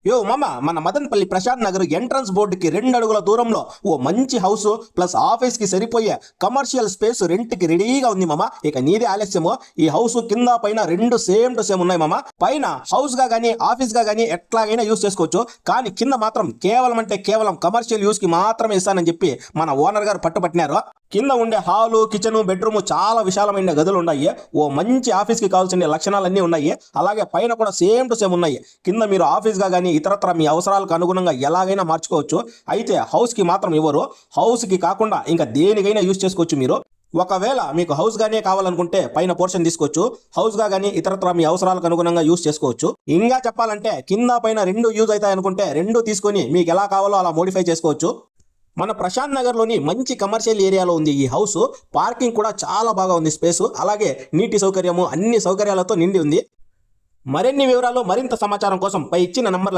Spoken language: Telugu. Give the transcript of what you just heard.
యో మామ, మన మదనపల్లి ప్రశాంత్ నగర్ ఎంట్రన్స్ బోర్డుకి 2 అడుగుల దూరంలో ఓ మంచి హౌస్ ప్లస్ ఆఫీస్ కి సరిపోయే కమర్షియల్ స్పేస్ రెంట్ కి రెడీగా ఉంది మామ. ఇక నీదే ఆలస్యమో. ఈ హౌస్ కింద పైన 2 సేమ్ టు సేమ్ ఉన్నాయి మామ. పైన హౌస్ గా గానీ ఆఫీస్ గా గానీ ఎట్లాగైనా యూస్ చేసుకోవచ్చు. కానీ కింద మాత్రం కేవలం అంటే కేవలం కమర్షియల్ యూస్ కి మాత్రమే ఇస్తానని చెప్పి మన ఓనర్ గారు పట్టుపట్టినారు. కింద ఉండే హాలు, కిచెన్, బెడ్రూమ్ చాలా విశాలమైన గదులు ఉన్నాయి. ఓ మంచి ఆఫీస్ కి కావాల్సిన లక్షణాలన్నీ ఉన్నాయి. అలాగే పైన కూడా సేమ్ టు సేమ్ ఉన్నాయి. కింద మీరు ఆఫీస్ గా కానీ ఇతరత్ర మీ అవసరాలకు అనుగుణంగా ఎలాగైనా మార్చుకోవచ్చు. అయితే హౌస్ కి మాత్రం ఇవ్వరు. హౌస్ కి కాకుండా ఇంకా దేనికైనా యూజ్ చేసుకోవచ్చు మీరు. ఒకవేళ మీకు హౌస్ గానే కావాలనుకుంటే పైన పోర్షన్ తీసుకోవచ్చు. హౌస్ గా కానీ ఇతరత్ర మీ అవసరాలకు అనుగుణంగా యూజ్ చేసుకోవచ్చు. ఇంకా చెప్పాలంటే కింద పైన 2 యూజ్ అవుతాయి అనుకుంటే 2 తీసుకొని మీకు ఎలా కావాలో అలా మోడిఫై చేసుకోవచ్చు. మన ప్రశాంత్ నగర్ లోని మంచి కమర్షియల్ ఏరియాలో ఉంది ఈ హౌస్. పార్కింగ్ కూడా చాలా బాగా ఉంది స్పేస్. అలాగే నీటి సౌకర్యము అన్ని సౌకర్యాలతో నిండి ఉంది. మరిన్ని వివరాలు మరింత సమాచారం కోసం పై ఇచ్చిన నంబర్లకు